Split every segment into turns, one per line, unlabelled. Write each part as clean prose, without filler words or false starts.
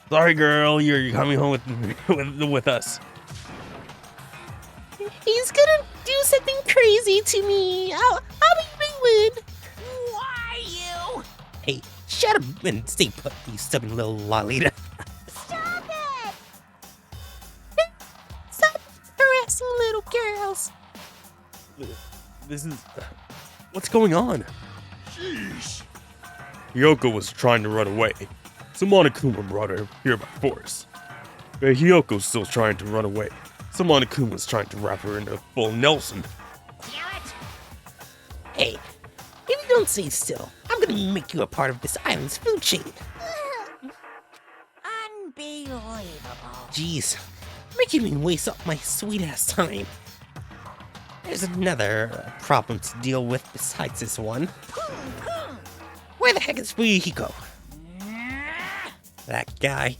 Sorry, girl, you're coming home with us.
He's gonna do something crazy to me. I'll be ruined.
Why you?
Hey, shut up and stay put, you stubborn little Lolita.
Stop it!
Stop harassing little girls.
This is... What's going on?
Sheesh.
Hiyoko was trying to run away. So Monokuma brought her here by force. But Hiyoko's still trying to run away. So Monokuma's trying to wrap her in a full Nelson.
Damn it!
Hey, if you don't stay still, I'm gonna make you a part of this island's food chain.
Unbelievable.
Jeez, making me waste up my sweet-ass time. There's another problem to deal with besides this one. Where the heck is Fuyuhiko? That guy,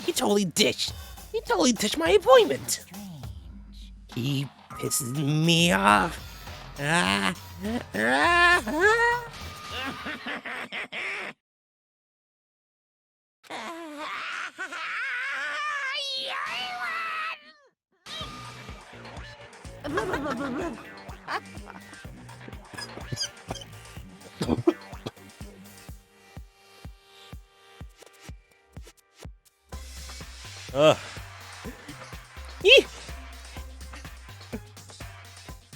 he totally ditched. He totally ditched my appointment.
Strange.
He pisses me off. Eeh.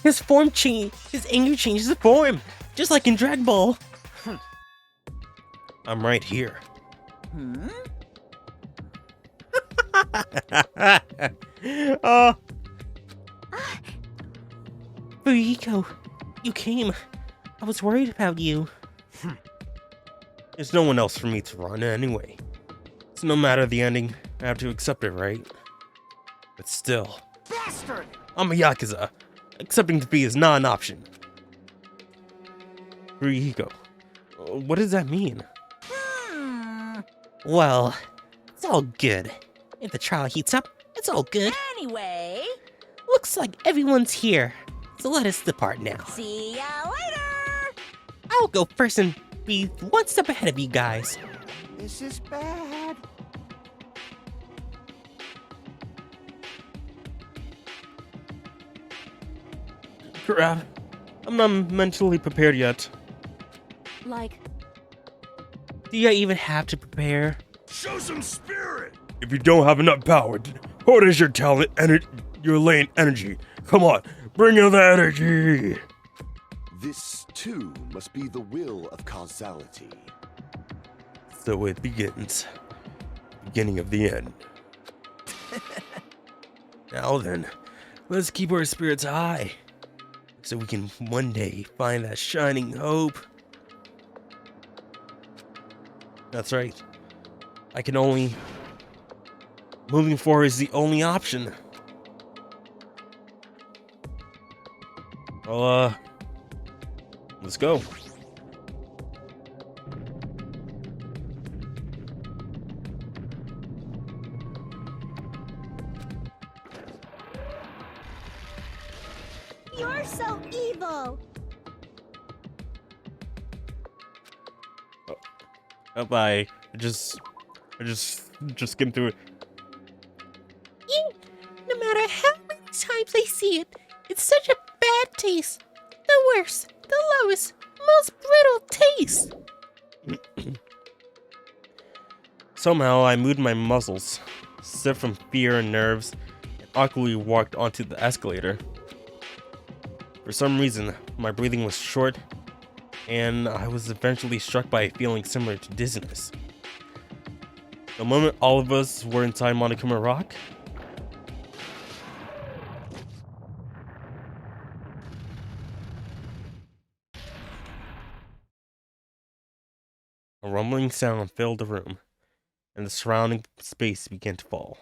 His form change. His anger changes form, just like in Dragon Ball. I'm right here. Fuyuhiko, you came. I was worried about you.
There's no one else for me to run anyway. So no matter the ending, I have to accept it, right? But still,
Bastard!
I'm a Yakuza. Accepting defeat is not an option. Fuyuhiko, what does that mean?
Well, it's all good. If the trial heats up, it's all good.
Anyway,
Looks like everyone's here. So let us depart now.
see ya later!
I'll go first and be one step ahead of you guys.
This is bad.
Crap. I'm not mentally prepared yet.
Like,
Do you even have to prepare?
Show some spirit.
If you don't have enough power, what is your talent and your lane energy? Come on, bring in the energy.
This too must be the will of causality.
So it begins. Beginning of the end. Now then, let's keep our spirits high. So we can one day find that shining hope. That's right. Moving forward is the only option. Well, let's go.
you're so evil!
Bye. I just skimmed through it.
No matter how many times I see it, it's such a bad taste. The worst, the lowest, most brittle taste.
Somehow I moved my muscles, stiff from fear and nerves, and awkwardly walked onto the escalator. For some reason, my breathing was short, and I was eventually struck by a feeling similar to dizziness. The moment all of us were inside Monokuma Rock, a rumbling sound filled the room, and the surrounding space began to fall.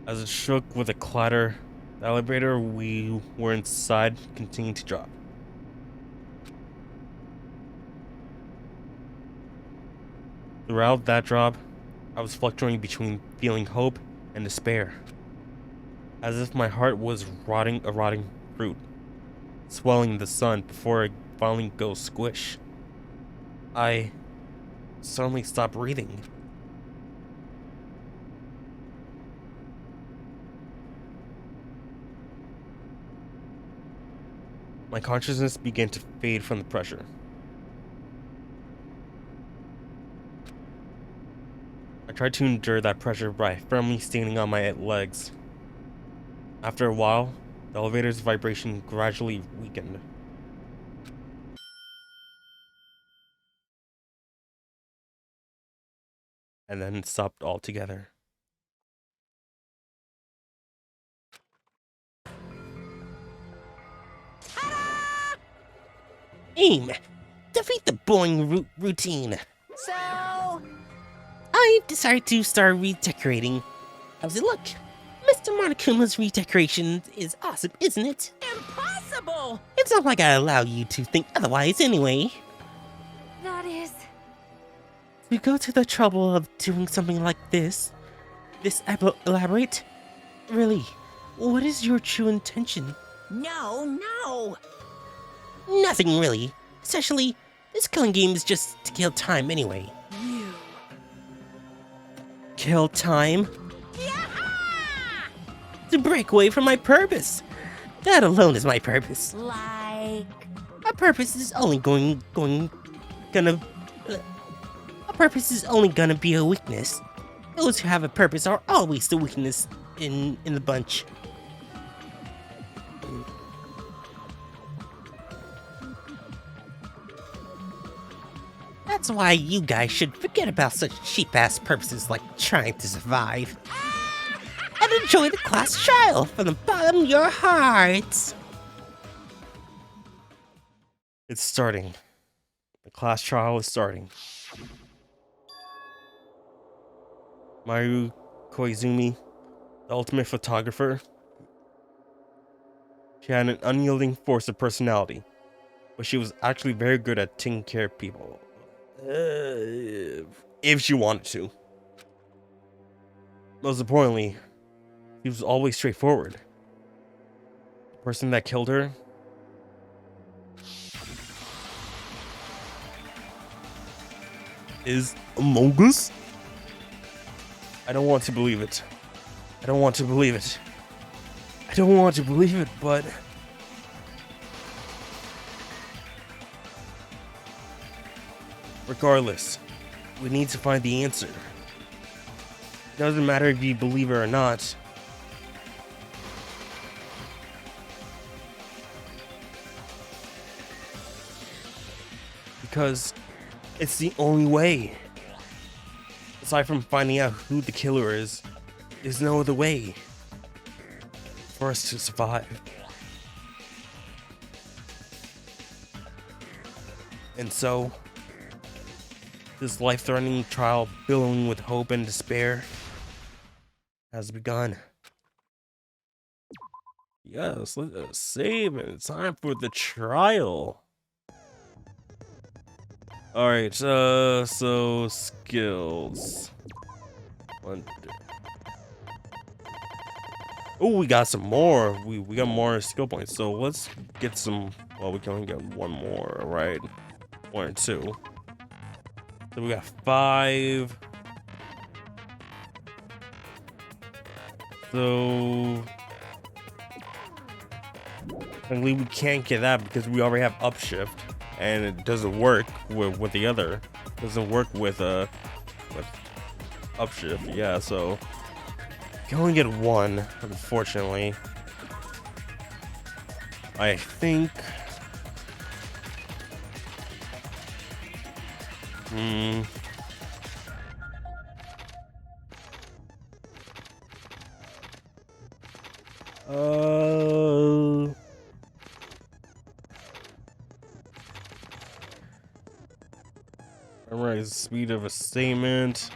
As it shook with a clatter, the elevator we were inside continued to drop. Throughout that drop, I was fluctuating between feeling hope and despair, as if my heart was a rotting fruit. swelling in the sun before it finally goes squish. I suddenly stopped breathing. My consciousness began to fade from the pressure. I tried to endure that pressure by firmly standing on my legs. After a while, the elevator's vibration gradually weakened. And then stopped altogether.
Aim! Defeat the boring routine.
So,
I decided to start redecorating. How's it look? Mr. Monokuma's redecoration is awesome, isn't it?
impossible!
It's not like I allow you to think otherwise anyway.
That is...
We go to the trouble of doing something like this elaborate? Really, what is your true intention?
No.
Nothing really. Essentially, this killing game is just to kill time anyway.
You.
Kill time?
Yeah!
To break away from my purpose. That alone is my purpose.
Like...
A purpose is only gonna be a weakness. Those who have a purpose are always the weakness in the bunch. That's why you guys should forget about such cheap-ass purposes like trying to survive. And enjoy the class trial from the bottom of your hearts.
It's starting. The class trial is starting. Maru Koizumi, the ultimate photographer. She had an unyielding force of personality, but she was actually very good at taking care of people. If she wanted to. Most importantly, she was always straightforward. The person that killed her is among us? I don't want to believe it. I don't want to believe it. I don't want to believe it, but... regardless, we need to find the answer. It doesn't matter if you believe it or not. Because it's the only way. Aside from finding out who the killer is, there's no other way for us to survive. And so, this life-threatening trial billowing with hope and despair has begun. Yes, let us save it. It's time for the trial. Alright, so skills. Oh, we got some more. We got more skill points. So let's get some. Well, we can only get one more, right? One or two. So we got 5. So technically we can't get that because we already have upshift, and it doesn't work with the other. It doesn't work with upshift. Yeah, so you can only get one, unfortunately. I think. Memorize the speed of a statement.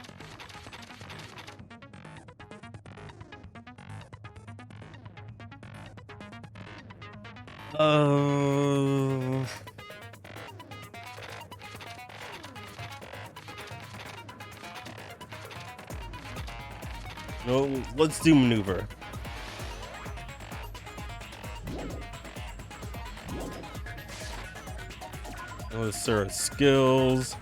No, let's do maneuver. certain skills.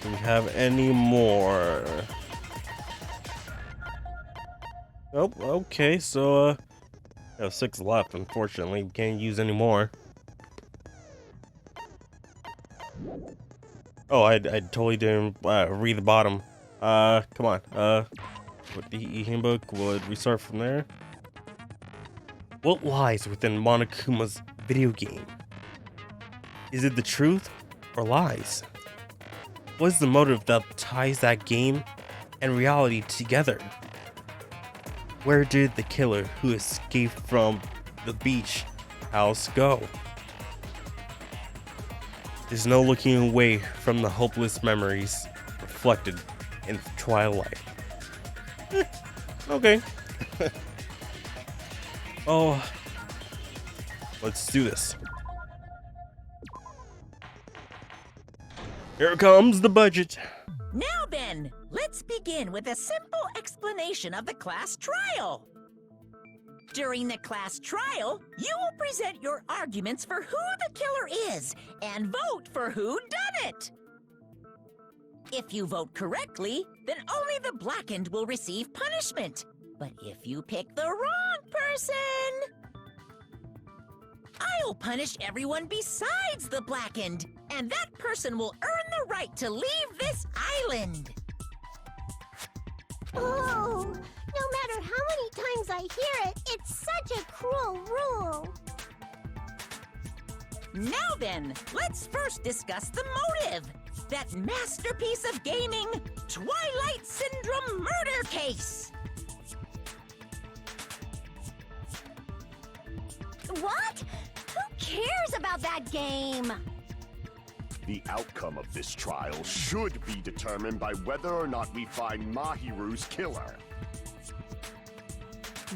Do we have any more? Nope. Okay, so we have 6 left. Unfortunately, we can't use any more. Oh, I totally didn't read the bottom. Come on. With the handbook, would we start from there? What lies within Monokuma's video game? Is it the truth or lies? What is the motive that ties that game and reality together? Where did the killer who escaped from the beach house go? There's no looking away from the hopeless memories reflected in twilight. Okay. Oh, let's do this. Here comes the budget.
Now then, let's begin with a simple explanation of the class trial. During the class trial, you will present your arguments for who the killer is and vote for who done it. If you vote correctly, then only the blackened will receive punishment. But if you pick the wrong person, I'll punish everyone besides the blackened, and that person will earn the right to leave this island.
Oh, no matter how many times I hear it, it's such a cruel rule.
Now then, let's first discuss the motive. That masterpiece of gaming, Twilight Syndrome murder case.
What? Who cares about that game?
The outcome of this trial should be determined by whether or not we find Mahiru's killer.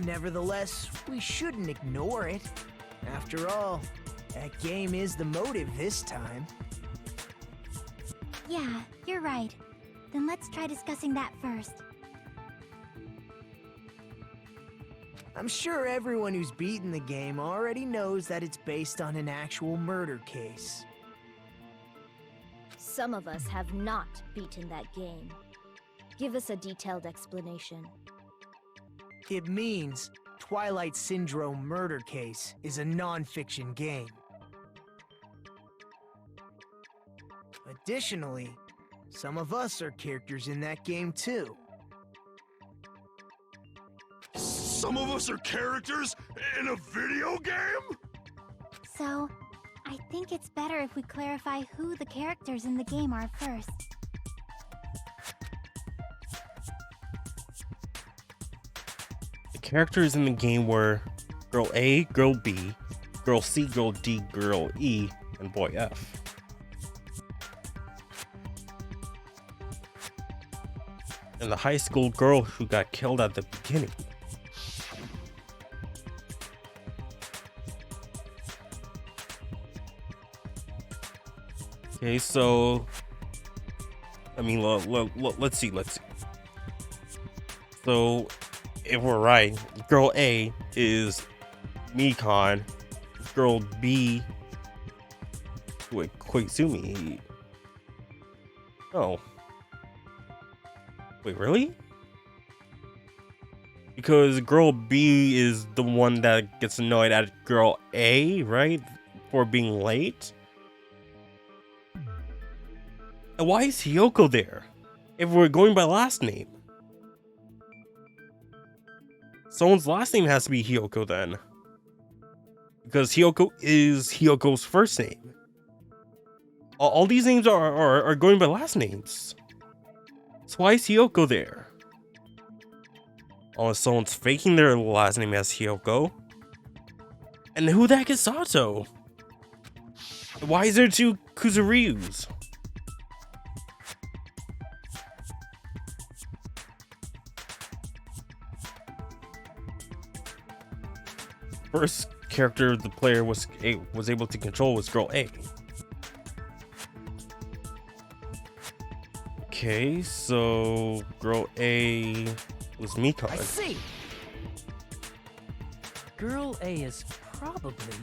Nevertheless, we shouldn't ignore it. After all, that game is the motive this time.
Yeah, you're right. Then let's try discussing that first.
I'm sure everyone who's beaten the game already knows that it's based on an actual murder case.
Some of us have not beaten that game. Give us a detailed explanation.
It means Twilight Syndrome Murder Case is a non-fiction game. Additionally, some of us are characters in that game too.
Some of us are characters in a video game?
So, I think it's better if we clarify who the characters in the game are first.
The characters in the game were Girl A, Girl B, Girl C, Girl D, Girl E, and Boy F. And the high school girl who got killed at the beginning. Okay, so I mean, let's see. So, if we're right, Girl A is Mikon, Girl B. Wait, Koizumi. Oh. Wait, really? Because Girl B is the one that gets annoyed at Girl A, right? For being late? And why is Hiyoko there? If we're going by last name. Someone's last name has to be Hiyoko then. Because Hiyoko is Hiyoko's first name. All these names are going by last names. So why is Hiyoko there? Unless someone's faking their last name as Hiyoko. And who the heck is Sato? Why is there 2 Kuzuryus? First character the player was able to control was Girl A. Okay, so Girl A was Mikon.
I see. Girl A is probably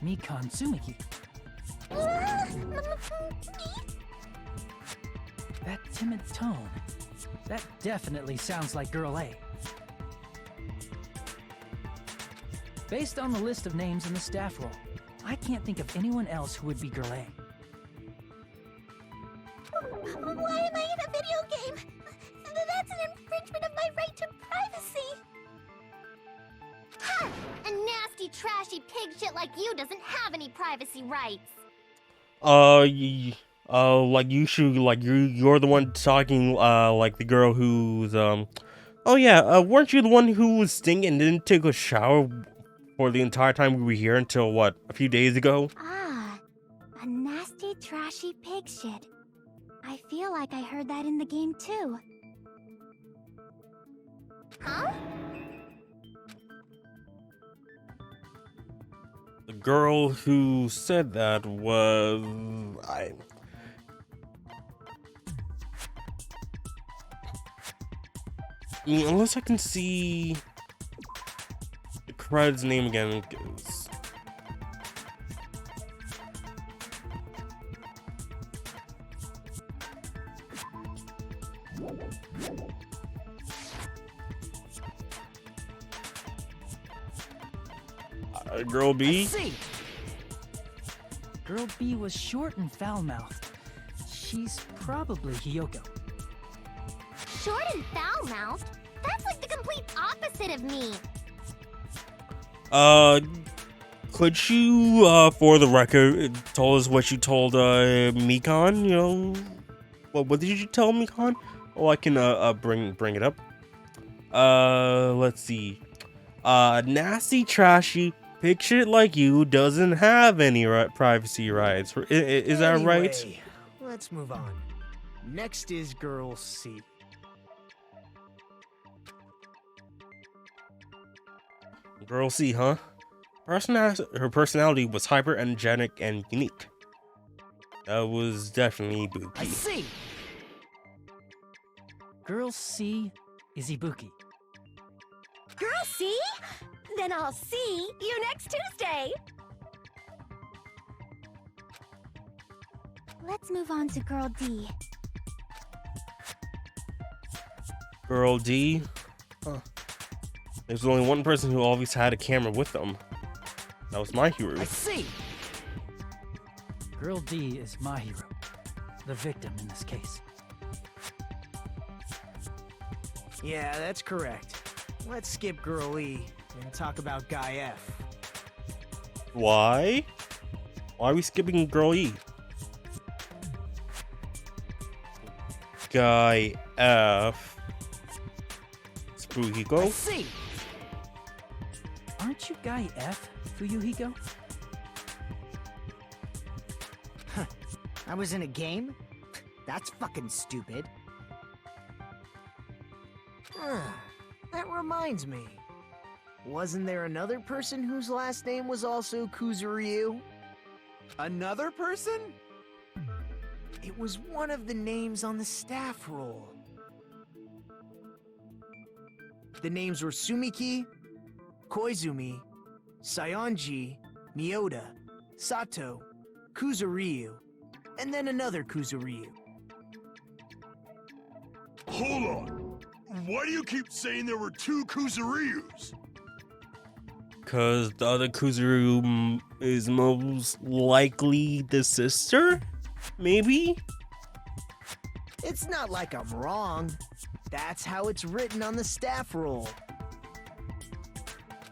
Mikan Tsumiki. That timid tone. That definitely sounds like Girl A. Based on the list of names in the staff roll, I can't think of anyone else who would be Girl A.
Why am I in a video game? That's an infringement of my right to privacy. Ha! A nasty, trashy pig shit like you doesn't have any privacy rights.
Like you should, like you're the one talking, like the girl who's, oh yeah, weren't you the one who was stinking and didn't take a shower for the entire time we were here until, what, a few days ago?
Ah, a nasty, trashy pig shit. I feel like I heard that in the game too. Huh?
The girl who said that was... I mean, unless I can see the cred's name again, because... Girl B?
I see. Girl B was short and foul-mouthed. She's probably Hiyoko.
Short and foul-mouthed? That's like the complete opposite of me.
Could you, for the record, tell us what you told, Mikan? You know, what did you tell Mikan? Oh, I can, bring it up. Let's see. Nasty, trashy, pig shit like you doesn't have any privacy rights. Is that right?
Anyway, let's move on. Next is Girl C.
Girl C, huh? Her personality was hyper energetic and unique. That was definitely
I
Buki.
see. Girl C is Ibuki.
Girl C? Then I'll see you next Tuesday.
Let's move on to Girl D.
Girl D? Huh. There's only one person who always had a camera with them. That was my hero.
I see. Girl D is my hero. The victim in this case.
Yeah, that's correct. Let's skip Girl E and talk about Guy F.
Why? Why are we skipping Girl E? Guy F.
I
Spoohiko?
see. Aren't you Guy F, Fuyuhiko?
I was in a game? That's fucking stupid. That reminds me. Wasn't there another person whose last name was also Kuzuryu?
Another person?
It was one of the names on the staff roll. The names were Sumiki, Koizumi, Sayonji, Miyoda, Sato, Kuzuryu, and then another Kuzuryu.
Hold on. Why do you keep saying there were two Kuzuryus?
Cause the other Kuzuru is most likely the sister? Maybe?
It's not like I'm wrong. That's how it's written on the staff roll.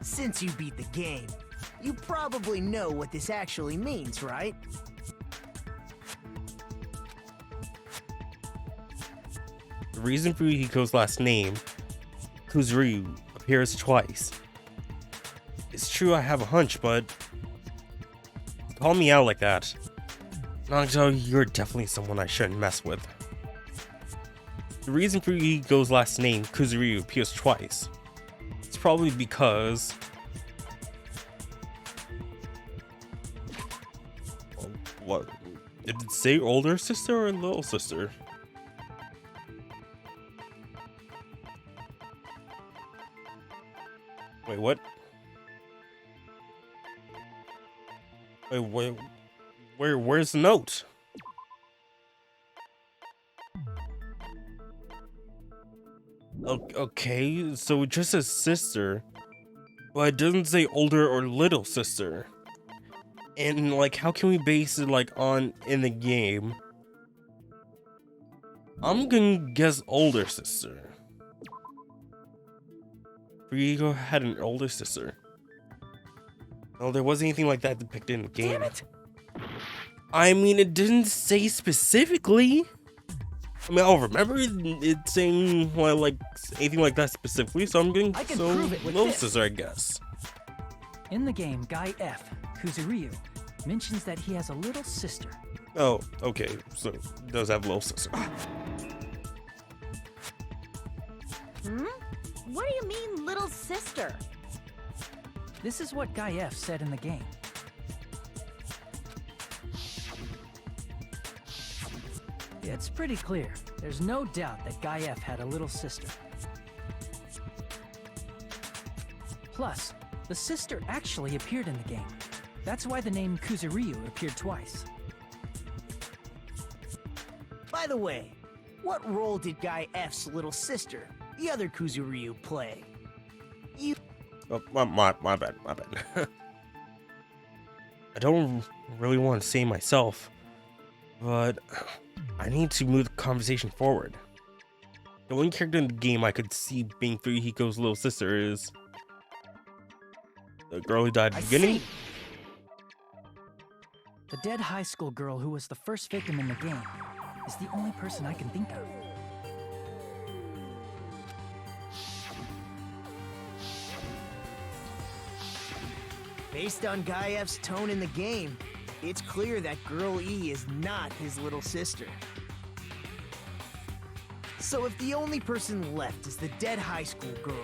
Since you beat the game, you probably know what this actually means, right?
The reason for Hiko's last name, Kuzuryu, appears twice. It's true I have a hunch, but call me out like that. Nagito, you're definitely someone I shouldn't mess with. The reason for Hiko's last name, Kuzuryu, appears twice. It's probably because... What? Did it say older sister or little sister? Wait, what? Wait, where's the note? Okay, so it just says sister, but it doesn't say older or little sister. And like, how can we base it like on in the game? I'm gonna guess older sister. Rico had an older sister. No, there wasn't anything like that depicted in the game.
Damn it!
I mean, it didn't say specifically. I mean, I'll remember it saying well, like anything like that specifically, so I'm getting
I can
so
prove it with
little
this.
sister, I guess.
In the game, Guy F, Kuzuryu, mentions that he has a little sister.
Oh, okay, so it does have a little sister.
What do you mean, little sister?
This is what Guy F said in the game. It's pretty clear. There's no doubt that Guy F had a little sister. Plus, the sister actually appeared in the game. That's why the name Kuzuryu appeared twice.
By the way, what role did Guy F's little sister, the other Kuzuryu, play?
Oh, my bad. I don't really want to say myself, but I need to move the conversation forward. The only character in the game I could see being Fuyuhiko's little sister is the girl who died at the beginning.
See. The dead high school girl who was the first victim in the game is the only person I can think of.
Based on Guy F's tone in the game, it's clear that Girl E is not his little sister. So if the only person left is the dead high school girl,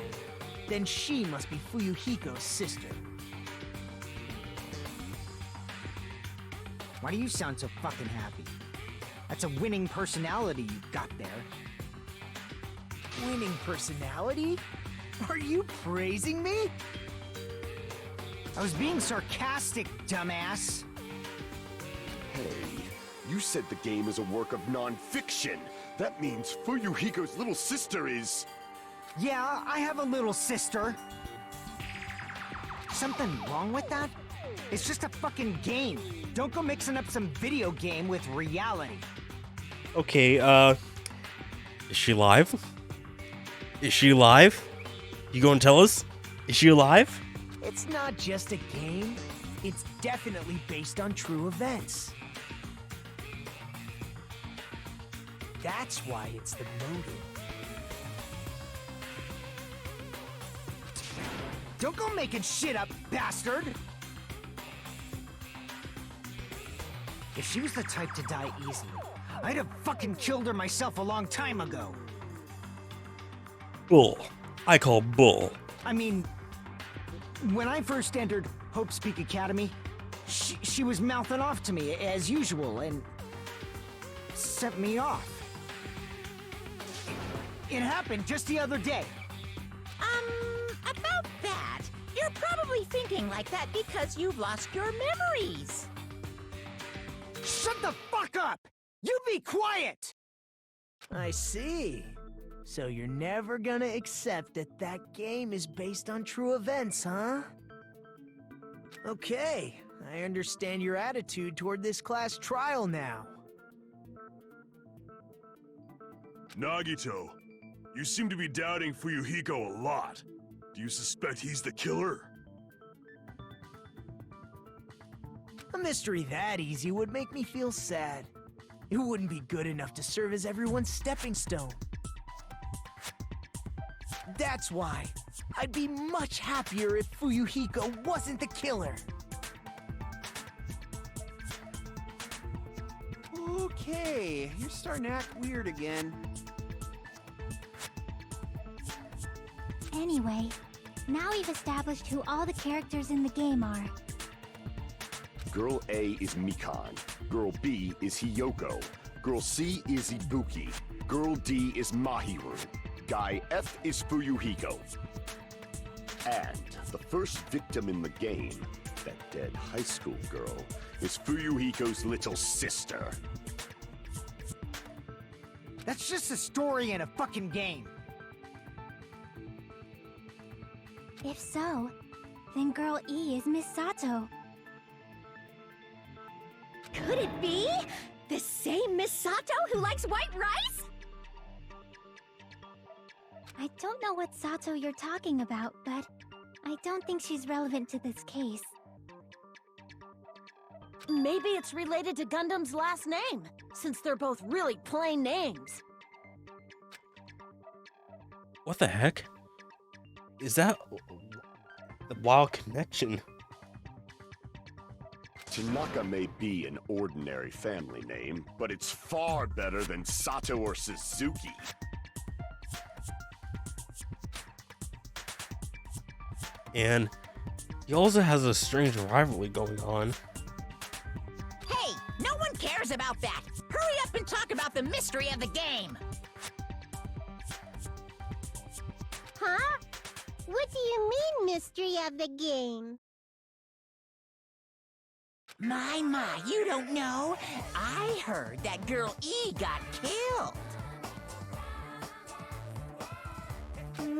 then she must be Fuyuhiko's sister.
Why do you sound so fucking happy? That's a winning personality you've got there.
Winning personality? Are you praising me?
I was being sarcastic, dumbass.
Hey, you said the game is a work of non-fiction. That means Fuyuhiko's little sister is...
Yeah, I have a little sister. Something wrong with that? It's just a fucking game. Don't go mixing up some video game with reality.
Okay, is she alive? Is she alive? You gonna tell us? Is she alive?
It's not just a game. It's definitely based on true events. That's why it's the motive.
Don't go making shit up, bastard! If she was the type to die easily, I'd have fucking killed her myself a long time ago.
Bull. I call bull.
I mean, when I first entered Hope Speak Academy, she was mouthing off to me as usual and sent me off. It happened just the other day.
About that, you're probably thinking like that because you've lost your memories.
Shut the fuck up! You be quiet!
I see. So you're never gonna accept that that game is based on true events, huh? Okay, I understand your attitude toward this class trial now.
Nagito, you seem to be doubting Fuyuhiko a lot. Do you suspect he's the killer?
A mystery that easy would make me feel sad. It wouldn't be good enough to serve as everyone's stepping stone. That's why I'd be much happier if Fuyuhiko wasn't the killer.
Okay, you're starting to act weird again.
Anyway, now we've established who all the characters in the game are.
Girl A is Mikan. Girl B is Hiyoko. Girl C is Ibuki. Girl D is Mahiru. Guy F is Fuyuhiko. And the first victim in the game, That dead high school girl is Fuyuhiko's little sister.
That's just a story in a fucking game.
If so, then Girl E is Miss Sato.
Could it be? The same Miss Sato who likes white rice?
I don't know what Sato you're talking about, but I don't think she's relevant to this case.
Maybe it's related to Gundam's last name, since they're both really plain names.
What the heck? Is that the wild connection?
Tanaka may be an ordinary family name, but it's far better than Sato or Suzuki.
And he also has a strange rivalry going on.
Hey, no one cares about that. Hurry up and talk about the mystery of the game.
Huh? What do you mean, mystery of the game?
My, you don't know. I heard that Girl E got killed.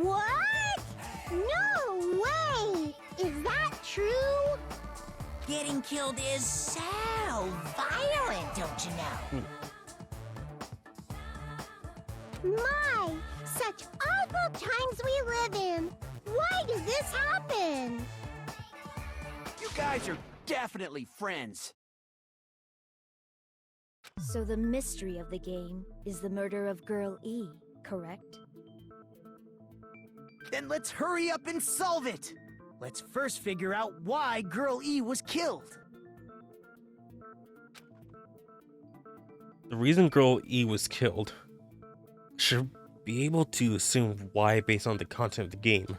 What? No way! Is that true?
Getting killed is so violent, don't you know?
My, such awful times we live in. Why does this happen?
You guys are definitely friends.
So the mystery of the game is the murder of Girl E, correct?
Then let's hurry up and solve it! Let's first figure out why Girl E was killed.
The reason Girl E was killed should be able to assume why based on the content of the game.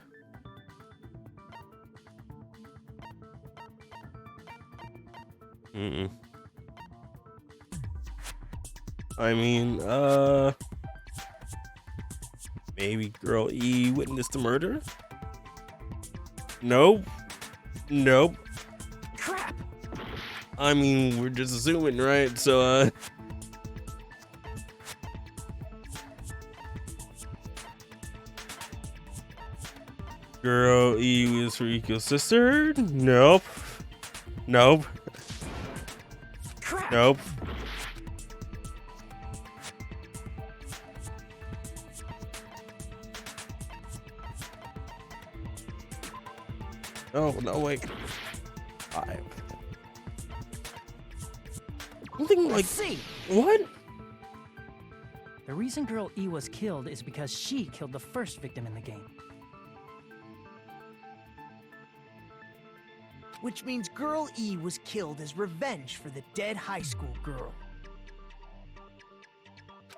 I mean, maybe Girl E witnessed the murder? Nope. Nope.
Crap!
I mean, we're just assuming, right? So, Girl E was Riku's sister? Nope. Nope.
Crap!
Nope. Oh, no, wait. I'm thinking, like,
Let's see.
what?
The reason Girl E was killed is because she killed the first victim in the game.
Which means Girl E was killed as revenge for the dead high school girl.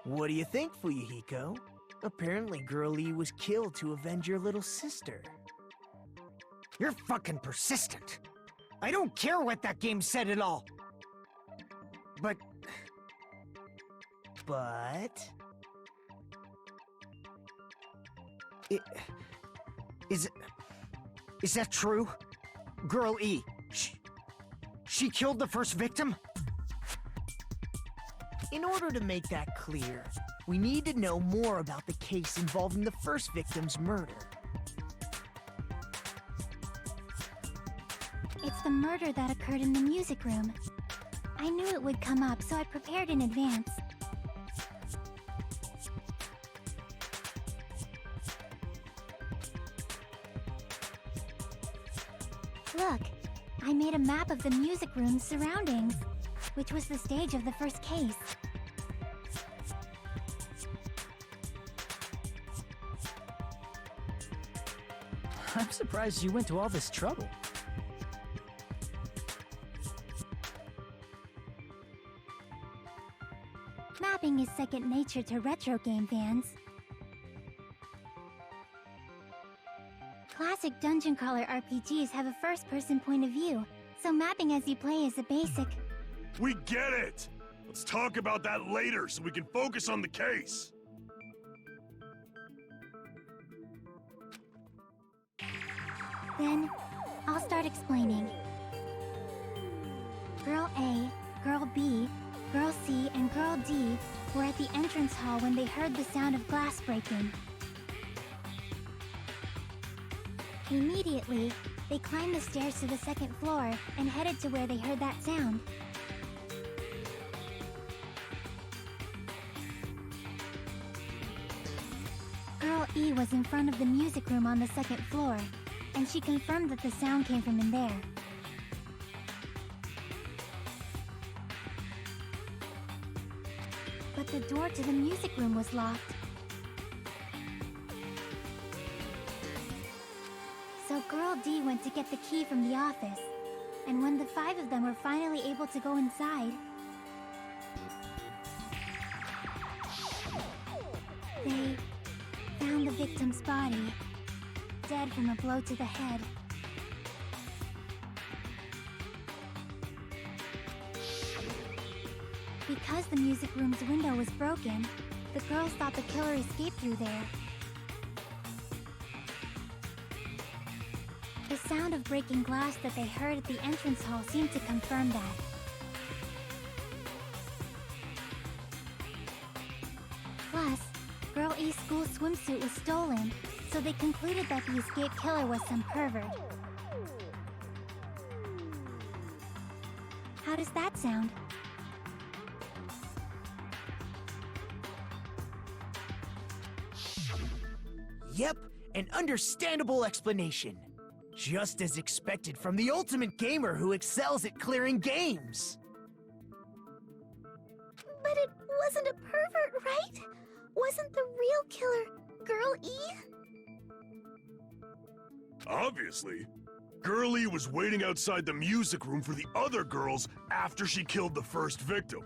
What do you think, Fuyuhiko? Apparently Girl E was killed to avenge your little sister.
You're fucking persistent. I don't care what that game said at all. But... Is that true? Girl E, she killed the first victim?
In order to make that clear, we need to know more about the case involving the first victim's murder.
It's the murder that occurred in the music room. I knew it would come up, so I prepared in advance. Look, I made a map of the music room's surroundings, which was the stage of the first case.
I'm surprised you went to all this trouble.
Mapping is second nature to retro game fans. Classic dungeon crawler RPGs have a first-person point of view, so mapping as you play is a basic.
We get it! Let's talk about that later so we can focus on the case.
Then, I'll start explaining. Girl A, Girl B, Girl C, and Girl D were at the entrance hall when they heard the sound of glass breaking. Immediately, they climbed the stairs to the second floor and headed to where they heard that sound. Girl E was in front of the music room on the second floor, and she confirmed that the sound came from in there. But the door to the music room was locked. So Girl D went to get the key from the office, and when the 5 of them were finally able to go inside, they found the victim's body, dead from a blow to the head. Because the music room's window was broken, the girls thought the killer escaped through there. The sound of breaking glass that they heard at the entrance hall seemed to confirm that. Plus, Girl E's school swimsuit was stolen, so they concluded that the escaped killer was some pervert. How does that sound?
Yep, an understandable explanation. Just as expected from the ultimate gamer who excels at clearing games.
But it wasn't a pervert, right? Wasn't the real killer Girl E?
Obviously. Girlie was waiting outside the music room for the other girls after she killed the first victim.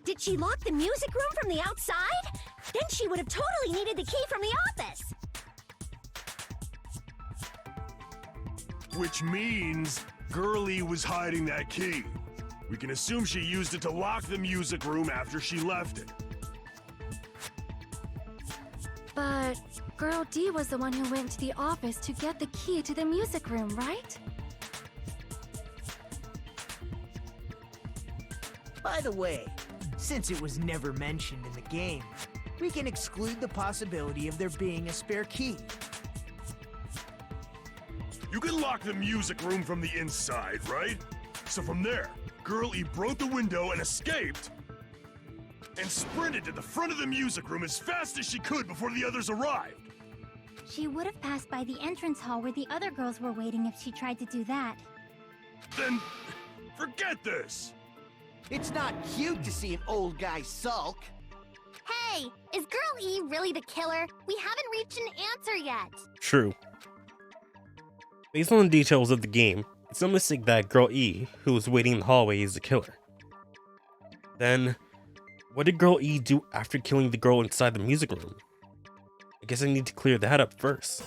Did she lock the music room from the outside? Then she would have totally needed the key from the office.
Which means Girlie was hiding that key. We can assume she used it to lock the music room after she left it.
But Girl D was the one who went to the office to get the key to the music room, right?
By the way, since it was never mentioned in the game, we can exclude the possibility of there being a spare key.
You can lock the music room from the inside, right? So from there, Girl E broke the window and escaped, and sprinted to the front of the music room as fast as she could before the others arrived.
She would have passed by the entrance hall where the other girls were waiting if she tried to do that.
Then, forget this!
It's not cute to see an old guy sulk.
Hey, is Girl E really the killer? We haven't reached an answer yet.
True. Based on the details of the game, it's no mistake that Girl E, who was waiting in the hallway, is the killer. Then, what did Girl E do after killing the girl inside the music room? I guess I need to clear that up first.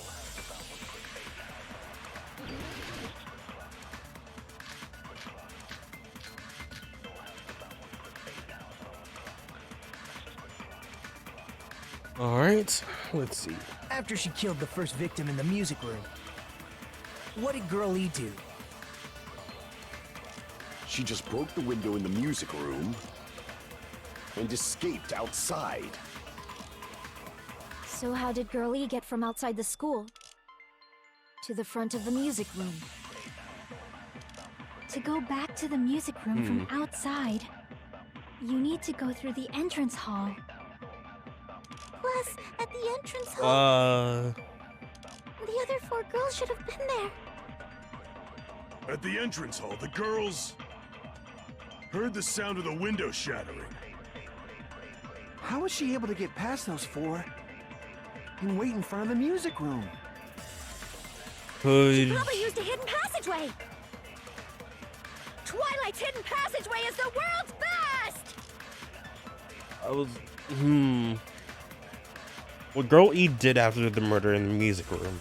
Alright, let's see.
After she killed the first victim in the music room, what did Girl E do?
She just broke the window in the music room and escaped outside.
So how did Girl E get from outside the school to the front of the music room?
To go back to the music room from outside, you need to go through the entrance hall. Plus, at the entrance hall, the other 4 girls should have been there.
At the entrance hall, the girls heard the sound of the window shattering.
How was she able to get past those 4 and wait in front of the music room?
Could...
Probably used a hidden passageway. Twilight's hidden passageway is the world's best!
What Girl E did after the murder in the music room.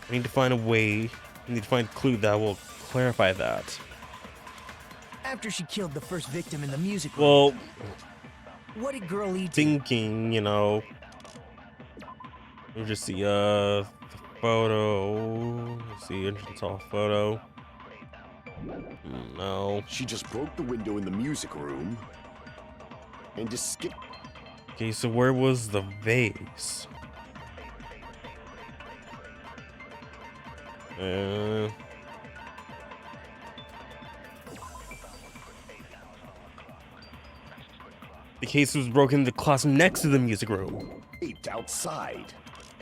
I need to find a way, I need to find a clue that will clarify that.
After she killed the first victim in the music room,
Well,
what did Girl E do?
thinking, you know, let me just see, photo. Let's see, entrance hall photo. No.
She just broke the window in the music room and escaped.
Okay, so where was the vase? The case was broken in the classroom next to the music room.
Outside.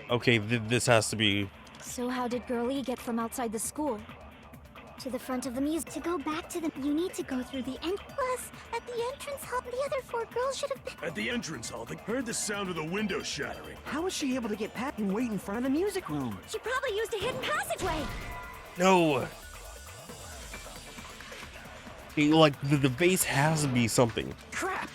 Okay, this has to be.
So how did Girl E get from outside the school to the front of the music? To go back to the, you need to go through the end. Plus, at the entrance hall, the other 4 girls should have been.
At the entrance hall, they heard the sound of the window shattering.
How was she able to get past and wait in front of the music room?
She probably used a hidden passageway.
No. Okay, like the vase has to be something.
Crap!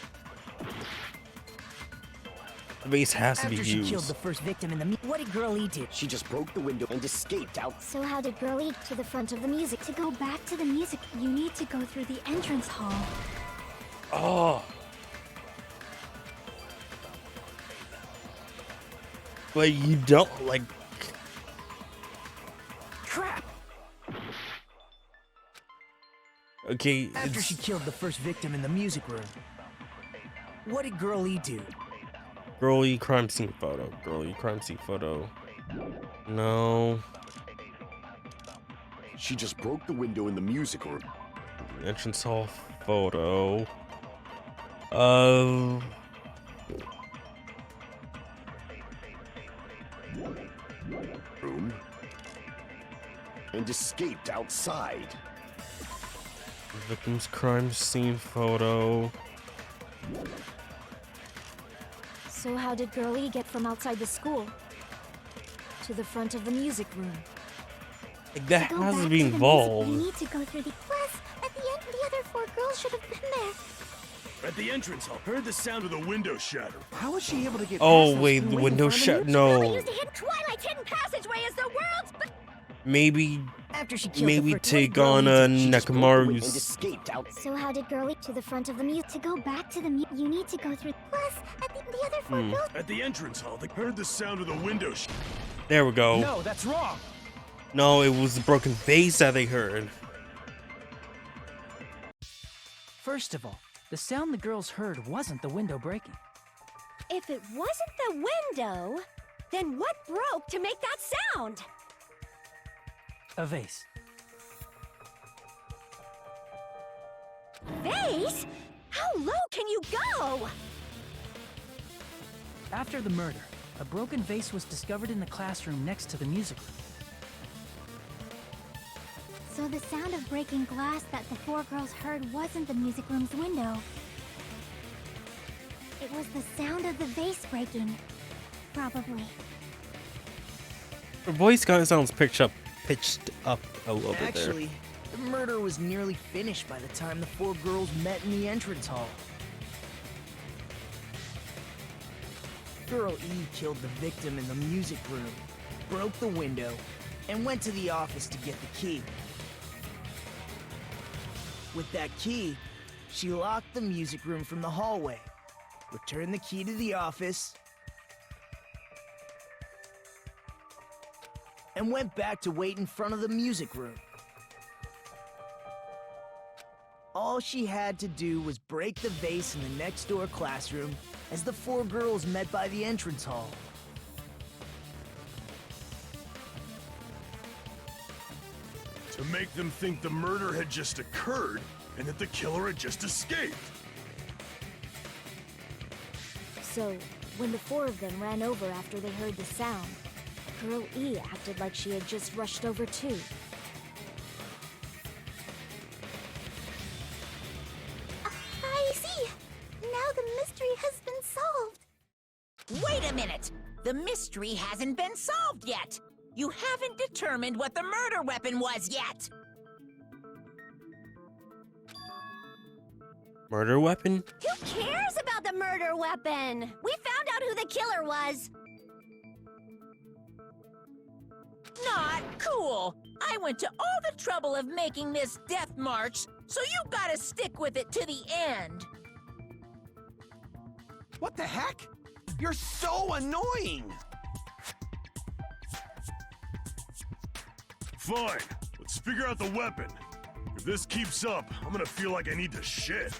The vase has to be
After she
used.
killed the first victim in the what did Girl E do?
She just broke the window and escaped out.
So how did Girl E to the front of the music? To go back to the music, you need to go through the entrance hall.
Oh. But you don't like.
Crap!
Okay.
After
It's,
she killed the first victim in the music room, what did Girl E do?
girly crime scene photo. Girly crime scene photo. No.
She just broke the window in the music room.
Entrance hall photo.
Room. And escaped outside.
Victim's crime scene photo.
So how did Girl E get from outside the school to the front of the music room?
Like, that
To go
has
back
to be
the music,
involved.
you need to go through the. Plus, at the end, the other 4 girls should have been there.
At the entrance hall, heard the sound of the window shattering.
How was she able to get
Oh
past us
wait,
and
the
wait in
window
front of
shut.
the
Probably
No.
used a hidden Twilight's hidden passageway as the world's.
Maybe.
After she killed
Maybe
the first
take
Girl E
on
did-
She just broke the window and
Nekamaru's.
escaped out.
So how did Girl E to the front of the music? To go back to the you need to go through. Plus, at the other 4 girls.
At the entrance hall, they heard the sound of the window
There we go.
No, that's wrong.
No, it was the broken vase that they heard.
First of all, the sound the girls heard wasn't the window breaking.
If it wasn't the window, then what broke to make that sound?
A vase.
Vase? How low can you go?
After the murder, a broken vase was discovered in the classroom next to the music room.
So the sound of breaking glass that the 4 girls heard wasn't the music room's window. It was the sound of the vase breaking. Probably.
Her voice kind of sounds pitched up a little bit there.
Actually, the murder was nearly finished by the time the 4 girls met in the entrance hall. Girl E killed the victim in the music room, broke the window, and went to the office to get the key. With that key, she locked the music room from the hallway, returned the key to the office, and went back to wait in front of the music room. All she had to do was break the vase in the next door classroom as the 4 girls met by the entrance hall.
to make them think the murder had just occurred and that the killer had just escaped.
So, when the 4 of them ran over after they heard the sound, Girl E acted like she had just rushed over too. I see! Now the mystery has been solved!
Wait a minute! The mystery hasn't been solved yet! You haven't determined what the murder weapon was yet!
Murder weapon?
Who cares about the murder weapon? We found out who the killer was!
Not cool! I went to all the trouble of making this death march, so you gotta stick with it to the end!
What the heck? You're so annoying!
Fine, let's figure out the weapon. If this keeps up, I'm gonna feel like I need to shit.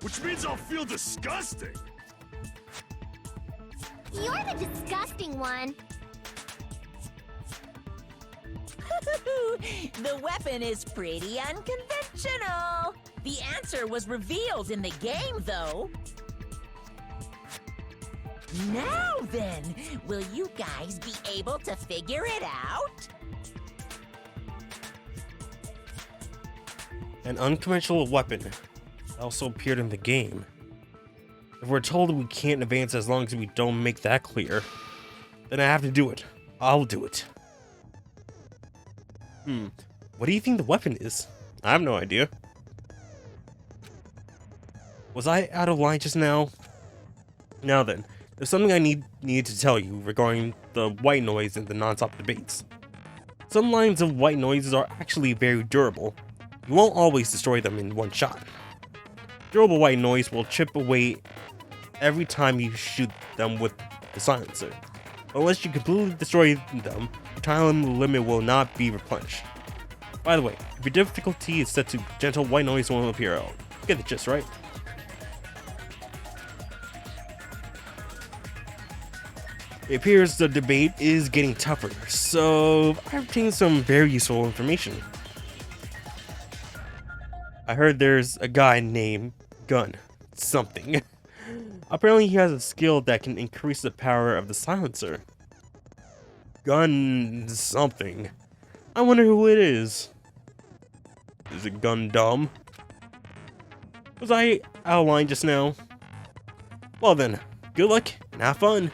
Which means I'll feel disgusting.
You're the disgusting one.
The weapon is pretty unconventional. The answer was revealed in the game, though. Now then, will you guys be able to figure it out?
An unconventional weapon also appeared in the game. If we're told we can't advance as long as we don't make that clear, then I have to do it. I'll do it. What do you think the weapon is? I have no idea. Was I out of line just now? Now then, there's something I need to tell you regarding the white noise and the non-stop debates. Some lines of white noises are actually very durable. You won't always destroy them in one shot. Durable white noise will chip away every time you shoot them with the silencer. Unless you completely destroy them, your time limit will not be replenished. By the way, if your difficulty is set to gentle, white noise won't appear at all. You get the gist, right? It appears the debate is getting tougher, so I've obtained some very useful information. I heard there's a guy named Gun something. Apparently he has a skill that can increase the power of the silencer. Gun something. I wonder who it is. Is it Gundam? Was I out of line just now? Well then, good luck and have fun.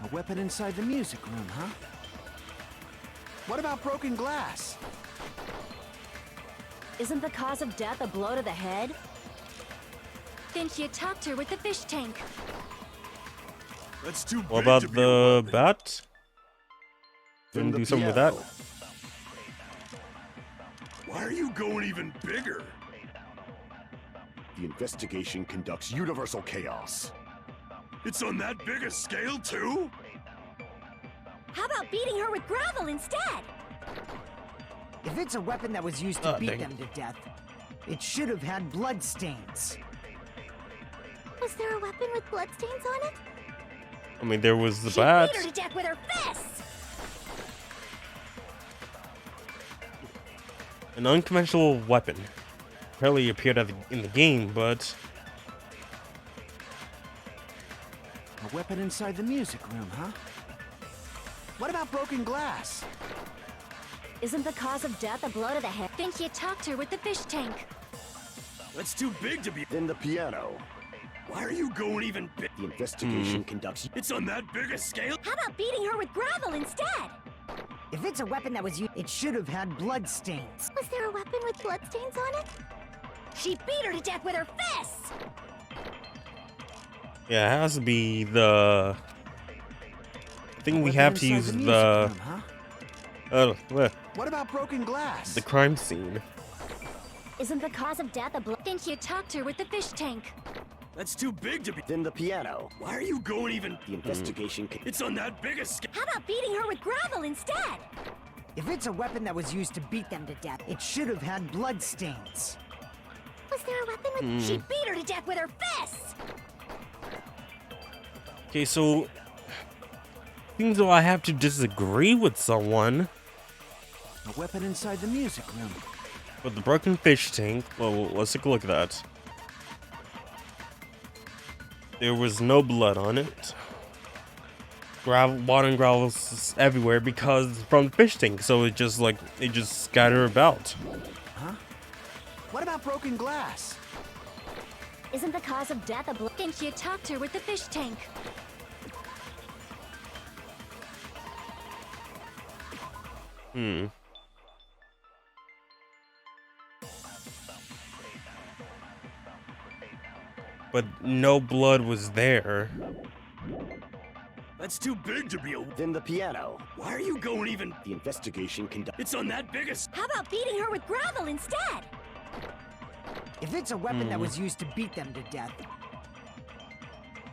A weapon inside the music room, huh? What about broken glass?
Isn't the cause of death a blow to the head? Then she attacked her with the fish tank.
That's too big
What about
to be a
the
weapon.
bat?
Then
Didn't
the
do something with that?
piano.
Why are you going even bigger?
The investigation conducts universal chaos.
It's on that big a scale, too?
How about beating her with gravel instead?
If it's a weapon that was used to beat
dang.
them to death, it should have had blood stains.
Was there a weapon with bloodstains on it?
I mean, there was the
She
bat.
beat her to death with her fists!
An unconventional weapon. Apparently appeared in the game, but
A weapon inside the music room, huh? What about broken glass?
Isn't the cause of death a blow to the head? Then she attacked her with the fish tank.
That's too big to be.
Then the piano.
Why are you going even big?
The investigation conducts.
It's on that big a scale?
How about beating her with gravel instead?
If it's a weapon that was used, it should have had blood stains.
Was there a weapon with bloodstains on it? She beat her to death with her fists!
yeah, it has to be the. I think we have to use the.
What about broken glass?
The crime scene.
Isn't the cause of death a blow? Then she attacked her with the fish tank.
That's too big to be.
Then the piano.
Why are you going even?
The investigation.
It's on that big a scale.
How about beating her with gravel instead?
If it's a weapon that was used to beat them to death, it should have had blood stains.
Was there a weapon with... She beat her to death with her fists!
Okay, so seems though I have to disagree with someone.
A weapon inside the music room.
But the broken fish tank, well, let's take a look at that. There was no blood on it. Gravel, water and gravel is everywhere because it's from the fish tank, so it just scatter about.
Huh? What about broken glass?
Isn't the cause of death a blow? Then she attacked her with the fish tank.
But no blood was there.
That's too big to be a...
Then the piano.
Why are you going even...
The investigation conducted.
It's on that biggest...
How about beating her with gravel instead?
If it's a weapon that was used to beat them to death,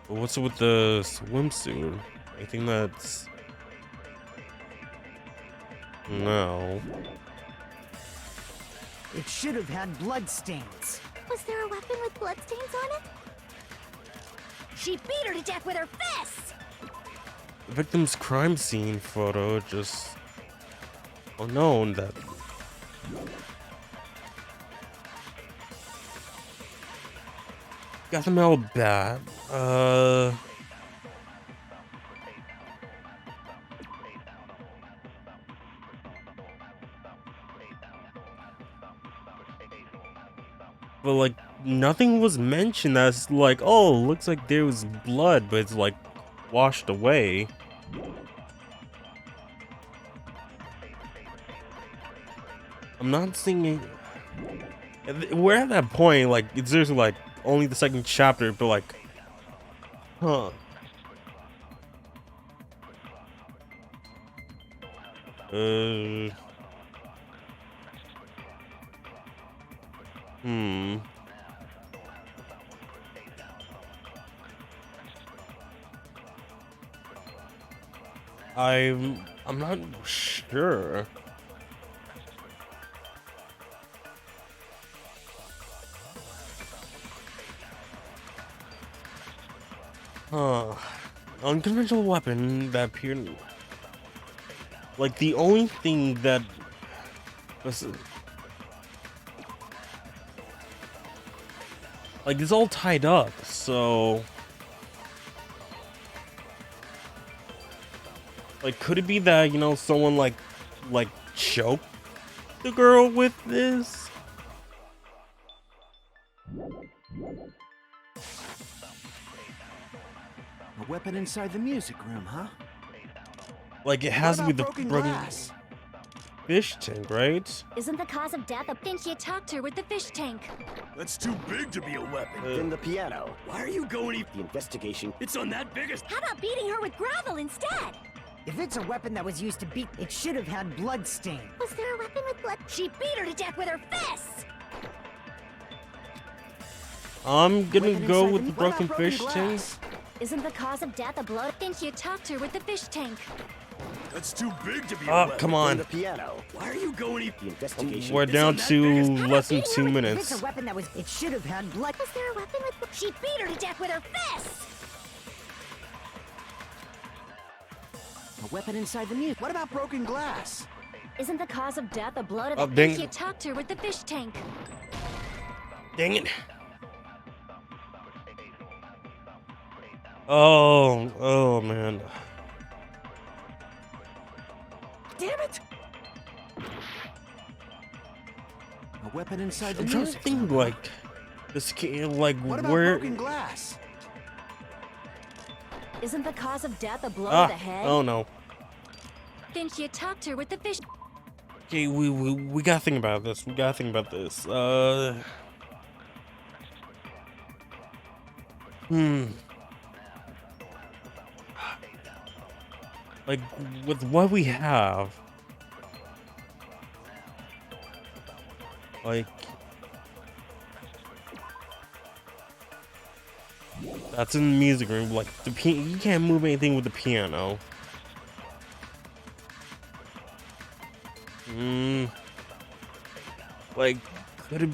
But what's with the swimsuit? I think that's... No.
it should have had blood stains.
Was there a weapon with bloodstains on it? She beat her to death with her fists!
The victim's crime scene photo just... Oh no, that... Got them all bad. But like, nothing was mentioned as like, oh, looks like there was blood, but it's like washed away. I'm not seeing it. We're at that point, like, it's seriously like only the second chapter, but like, huh. I'm not sure. Unconventional weapon that appeared. Like the only thing that was like it's all tied up, so like could it be that, you know, someone like choked the girl with this?
A weapon inside the music room, huh?
Like it has to be the
broken
broken
glass?
fish tank, right?
Isn't the cause of death a think you talked her with the fish tank?
That's too big to be a weapon.
Then the piano.
Why are you going even...
The investigation.
It's on that biggest...
How about beating her with gravel instead?
If it's a weapon that was used to beat, it should have had blood stain.
Was there a weapon with blood? She beat her to death with her fists!
I'm gonna
Weapon
go
inside
with
the-
the
what about
broken
broken
fish tank.
glass?
Isn't the cause of death a blow? Think you talked her with the fish tank?
That's too big to be a
Oh,
weapon.
come
Then
on.
the piano.
Why are you going even...
The investigation.
We're
It's
down
on that
to
biggest-
less than
beating
2
her with-
If
minutes.
it's a weapon that was, it should have had blood.
Was there a weapon with... She beat her to death with her fists!
A weapon inside the music. What about broken glass?
Isn't the cause of death a blow to
Oh,
the
dang
think
it.
you talked her with the fish tank?
Dang it. Oh man.
Damn it!
A weapon inside the
I'm trying to
music
think
room.
like this game, like
What about
where.
broken glass?
Isn't the cause of death a blow to the head?
Oh no.
Think you talked her with the fish...
Okay, we gotta think about this. We gotta think about this. Like with what we have, like that's in the music room. Like you can't move anything with the piano. Like could it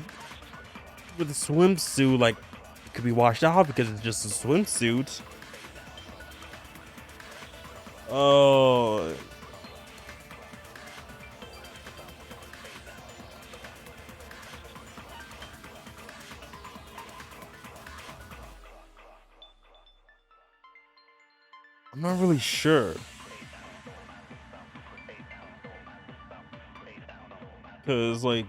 with a swimsuit? Like it could be washed out because it's just a swimsuit. Oh. I'm not really sure. Cause like,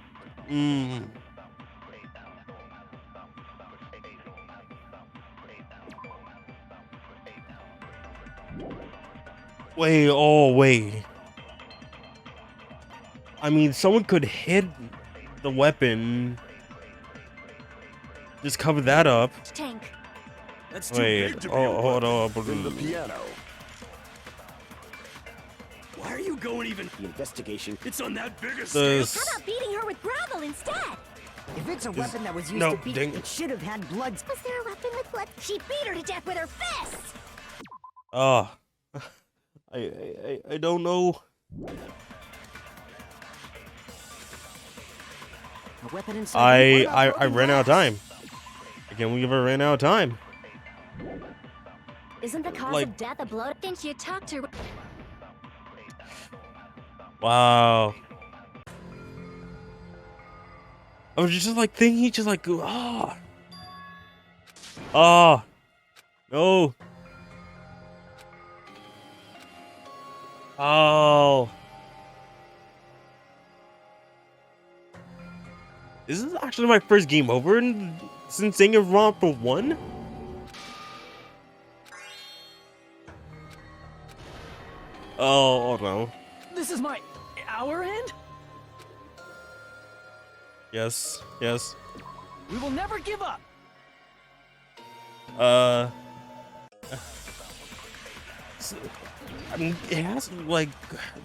wait. I mean, someone could hit the weapon. Just cover that up.
Tank.
That's too
Wait,
big to be a
hold
weapon.
on.
Then the piano.
Why are you going even?
The investigation.
It's on that big a
The
scale.
How about beating her with gravel instead?
If it's a weapon that was used
no,
to beat,
dang it.
it should have had blood.
Was there a weapon with blood? She beat her to death with her fists!
Oh, I don't know.
A weapon inside.
I ran out of time. Again, we ever ran out of time.
Isn't the cause
Like-
of death a blow? Didn't you talk to her?
Wow. I was just like thinking, just like, ah. Ah. No. Oh. This is actually my first game over since Danganronpa 1? Oh no.
This is our end?
Yes, yes.
We will never give up.
So, I mean, it has like,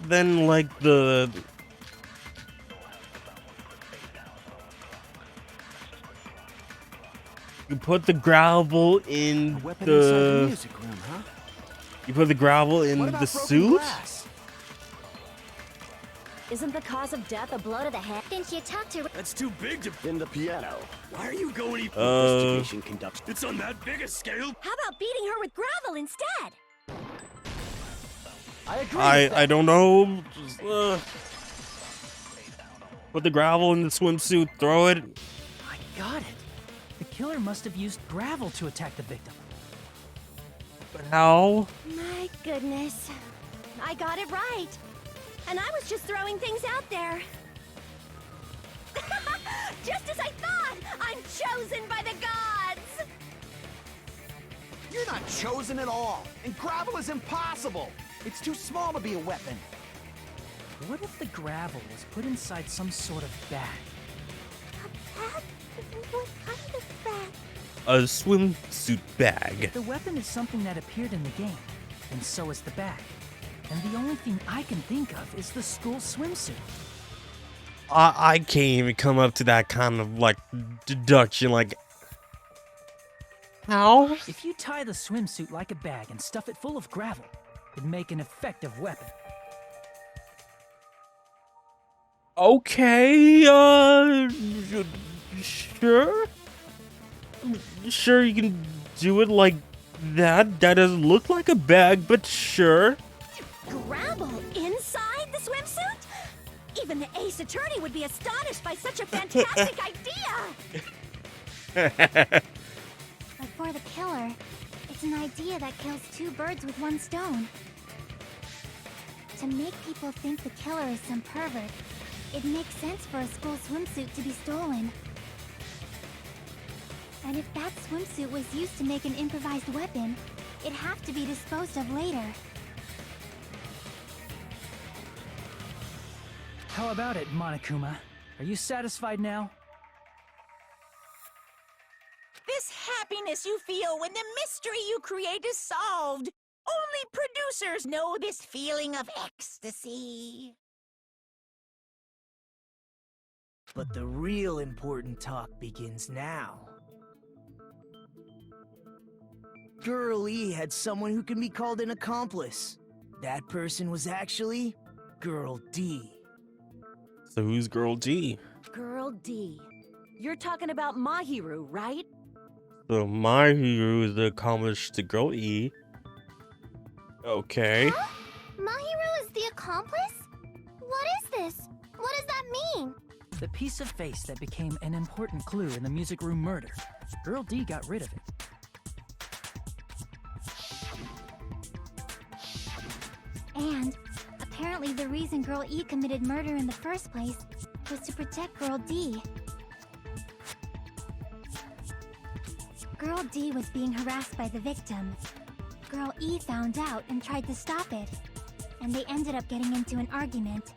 then like the. You put the gravel in
A weapon inside the
the.
music room, huh?
You put the gravel in
What about
the
broken
suit.
glass?
Isn't the cause of death a blow to the head? Didn't you talk to her?
That's too big to.
In the piano.
Why are you going even?
Investigation conducts.
It's on that big a scale.
How about beating her with gravel instead?
I agree. with that.
I don't know. Just, put the gravel in the swimsuit. Throw it.
I got it. The killer must have used gravel to attack the victim.
But how?
My goodness. I got it right. And I was just throwing things out there. Just as I thought! I'm chosen by the gods!
You're not chosen at all, and gravel is impossible. It's too small to be a weapon.
What if the gravel was put inside some sort of bag?
What kind of bag?
A swimsuit bag.
The weapon is something that appeared in the game, and so is the bag. And the only thing I can think of is the school swimsuit.
I can't even come up to that kind of like deduction. Like, how?
If you tie the swimsuit like a bag and stuff it full of gravel, it'd make an effective weapon.
Okay, sure? Sure, you can do it like that. That doesn't look like a bag, but sure.
Gravel inside the swimsuit? Even the ace attorney would be astonished by such a fantastic idea! But for the killer, it's an idea that kills two birds with one stone. To make people think the killer is some pervert, it makes sense for a school swimsuit to be stolen. And if that swimsuit was used to make an improvised weapon, it'd have to be disposed of later.
How about it, Monokuma? Are you satisfied now?
This happiness you feel when the mystery you create is solved. Only producers know this feeling of ecstasy.
But the real important talk begins now. Girl E had someone who can be called an accomplice. That person was actually Girl D.
So who's Girl D?
Girl D. You're talking about Mahiru, right?
So my hero is the accomplished to Girl E. Okay.
Huh? Mahiru is the accomplice? What is this? What does that mean?
The piece of face that became an important clue in the music room murder. Girl D got rid of it.
And apparently the reason Girl E committed murder in the first place was to protect Girl D. Girl D was being harassed by the victim. Girl E found out and tried to stop it. And they ended up getting into an argument.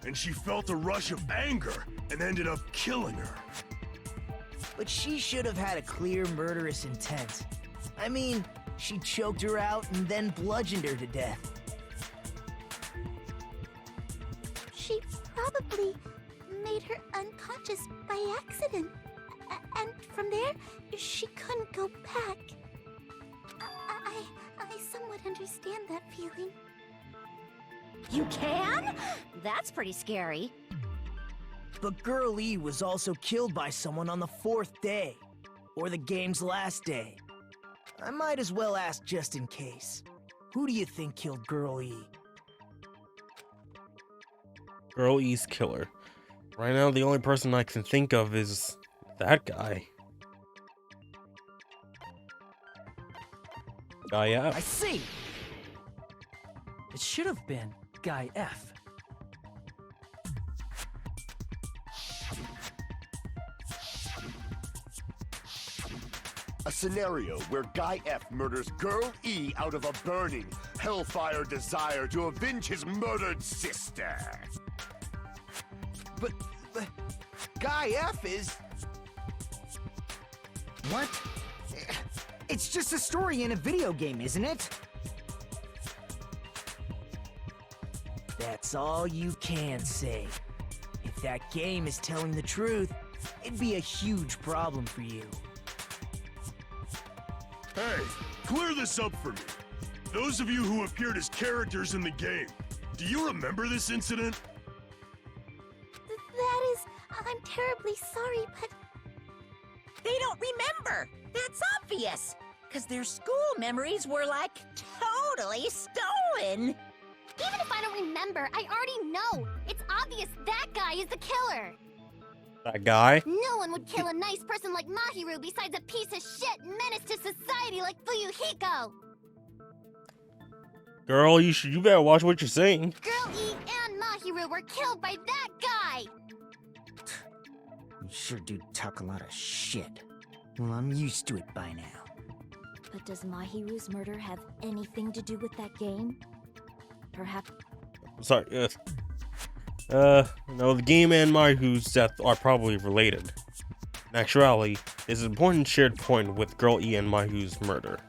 And she felt a rush of anger and ended up killing her.
But she should have had a clear murderous intent. I mean, she choked her out and then bludgeoned her to death.
She probably made her unconscious by accident. And from there, she couldn't go back. I somewhat understand that feeling.
You can? That's pretty scary.
But Girl E was also killed by someone on the 4th day, or the game's last day. I might as well ask just in case. Who do you think killed Girl E?
Girl E's killer. Right now, the only person I can think of is that guy. Guy F.
I see! It should have been Guy F.
A scenario where Guy F murders Girl E out of a burning, hellfire desire to avenge his murdered sister.
But Guy F is... What? It's just a story in a video game, isn't it? That's all you can say. If that game is telling the truth, it'd be a huge problem for you.
Hey, clear this up for me. Those of you who appeared as characters in the game, do you remember this incident?
That is... I'm terribly sorry, but...
They don't remember! That's obvious! Because their school memories were, like, totally stolen!
Even if I don't remember, I already know! It's obvious that guy is the killer!
That guy?
No one would kill a nice person like Mahiru besides a piece of shit menace to society like Fuyuhiko!
Girl, you better watch what you're saying.
Girl E and Mahiru were killed by that guy!
You sure do talk a lot of shit. Well, I'm used to it by now.
But does Mahiru's murder have anything to do with that game? Perhaps...
Sorry, no, the game and Mahiru's death are probably related. In actuality, there's an important shared point with Girl E and Mahiru's murder.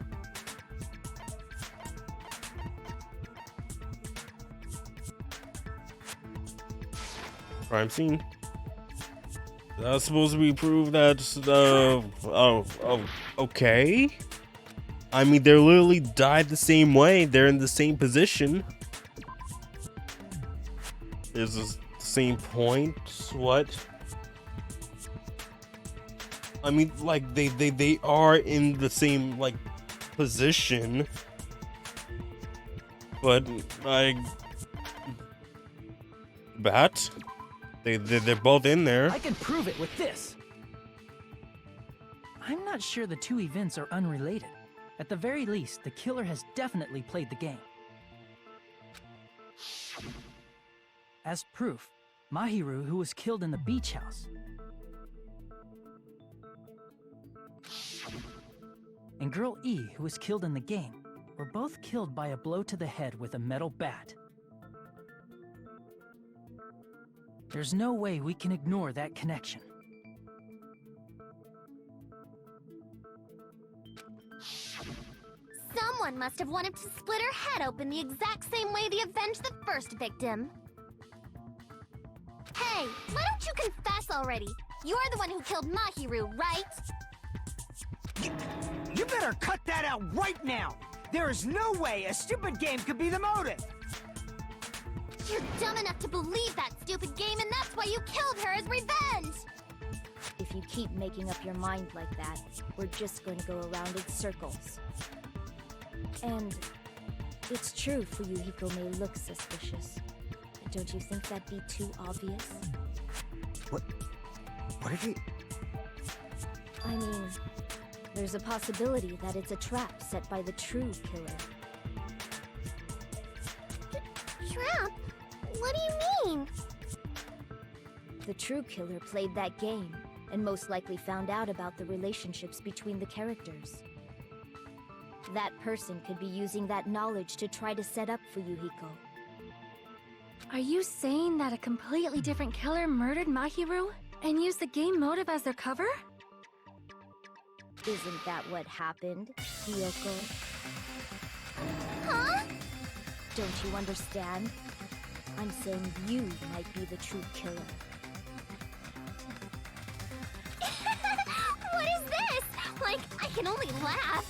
Crime scene. That's supposed to be proof that, okay. I mean, they literally died the same way. They're in the same position. Is the same point? What? I mean, like, they are in the same, like, position. But, like... Bat? They're both in there.
I can prove it with this. I'm not sure the two events are unrelated. At the very least, the killer has definitely played the game. As proof, Mahiru, who was killed in the beach house, and Girl E, who was killed in the game, were both killed by a blow to the head with a metal bat. There's no way we can ignore that connection.
Someone must have wanted to split her head open the exact same way they avenged the first victim. Hey, why don't you confess already? You're the one who killed Mahiru, right?
You better cut that out right now! There is no way a stupid game could be the motive!
You're dumb enough to believe that stupid game, and that's why you killed her as revenge!
if you keep making up your mind like that, we're just going to go around in circles. And it's true Fuyuhiko may look suspicious, but don't you think that'd be too obvious?
What did he...
I mean, there's a possibility that it's a trap set by the true killer.
Trap? What do you mean?
The true killer played that game, and most likely found out about the relationships between the characters. That person could be using that knowledge to try to set up Fuyuhiko.
Are you saying that a completely different killer murdered Mahiru and used the game motive as their cover?
Isn't that what happened, Hiyoko?
Huh?
Don't you understand? I'm saying you might be the true killer.
What is this? Like, I can only laugh.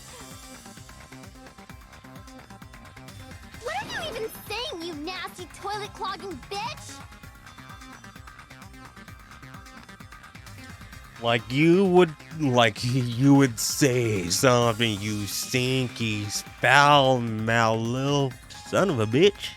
What are you even saying, you nasty toilet clogging bitch?
Like you would say something, you stinky, foul-mouthed little son of a bitch.